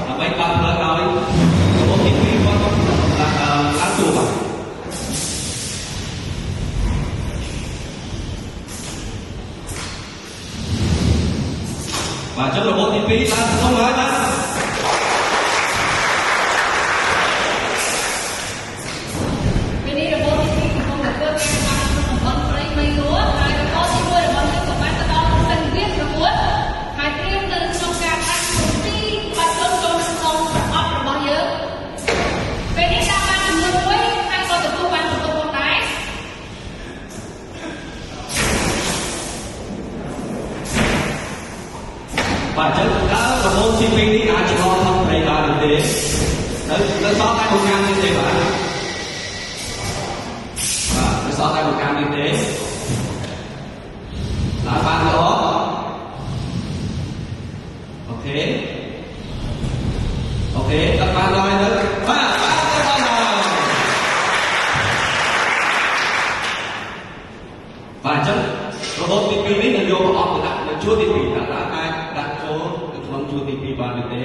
ដើម្បីបើកផ្លូវឲ្យរបបទី2គាត់ឡើងទូបាទបាទចុះរបបទី2ឡើងក្នុងហើយបាទពេលនេះរបបទី2កំពុងតែធ្វើការតាមតំបន់ព្រៃមៃលួហើយរបបទី1របស់យើងក៏បានទៅដល់សង្គ្រាមប្រកួតហើយត្រៀមទៅក្នុងការដាក់ទីបាច់ចូលចូលក្នុងប្រអប់របស់យើងពេលនេះតាមបានចំនួន1ហើយក៏ទទួលបានបន្ទុកផងដែរបាទចឹងតើរបបទី2នេះអាចឆ្លងក្នុងព្រៃបានឬទេនៅសល់តែមួយកាំនេះទេបាទនៅសល់តែមួយកាំនេះទេឡើងបានល្អអូខេដល់បានហើយទៅបាទទៅដល់ហើយបាទចឹងរបបទី2នេះនឹងយកប្រអប់ទៅដាក់នៅជួរទី2តើអាចដាក់ចូលទៅក្នុងជួរទី2បានឬទេ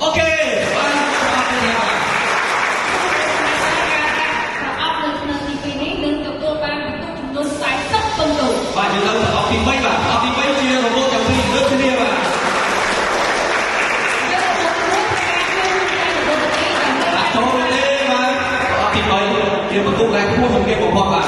អូខេបានប្រអប់នៅក្នុងទី2នេះនឹងទទួលបានបន្ទុកចំនួន40បន្ទុកបាទយើងទៅប្រអប់ទី3បាទប្រអប់ទី3ជារបបទាំងពីរលើកគ្នាបាទដាក់ចូលទេបាទប្រអប់ទី3ជាបន្ទុកដែលខ្ពស់ជាងគេបំផុតបាទ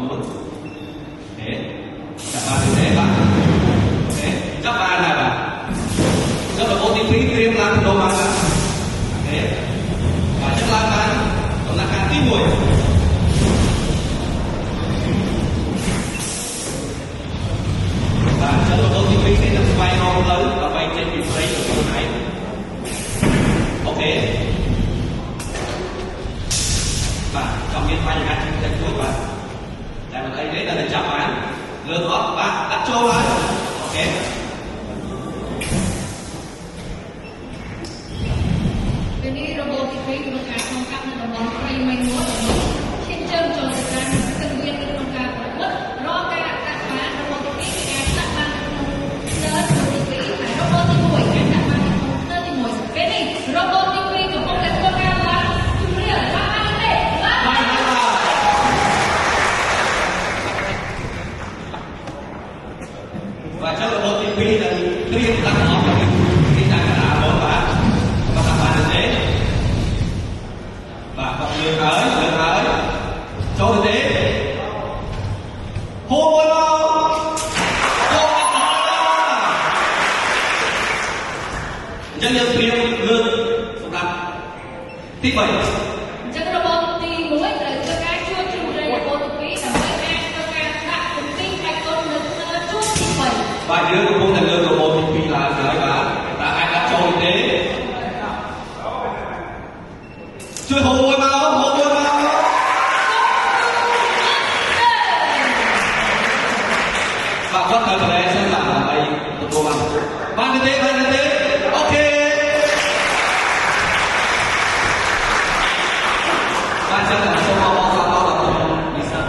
luôn thế các bạn thế bạn thế các bạn là bạn rất là vô tình phí riêng làm đồ mà thế và chắc là bạn còn là càng tí mùi và rất là vô tình phí để nó quay ngon lớn và quay trên vị trí của cái này ok và trong cái quay hai chân chân cuối bạn tại mình thấy đấy là chạm án lượt gót bạn đặt cho bạn ok Bên đi robot thì cái công tác trong các đồng bóng cây may múa trên chân cho thời gian sinh viên trong các của mất rõ cái đặt phá robot thì cái đặt ban nơi thì phải robot thì mùi cái đặt ban nơi thì mùi cái này robot thì của công tác của các là chúng ta là ai đấy và cho robot TV là riêng đặt nó cái trang cả bốn bạn và các bạn thế và mọi người tới cho thực tế hô môi mau dân nhân riêng lương chúng ta tiếp vậy chắc robot thì mỗi lần cho cái chuột chung đây robot thì là mỗi ai cho cái đặt cùng tin hay con lực chuột thì vậy và nhớ của là lương robot TV là nói và ai đã cho thực tếជួយហូបមួយមកបាទគាត់ត្រូវកន្លែងសិនបាទដើម្បីទទួលបានទេអូខេបាទចឹងតែសូមអបអរសាទរដល់និស្សិត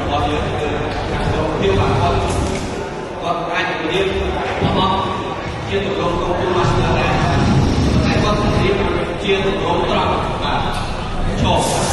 របស់យើងគឺភាពបាទគាត់អាចរៀនរបស់ជាទម្រង់កំពុងមកស្ដាប់ដែរតែគាត់រៀនជាទម្រង់ត្រង់បាទឈប់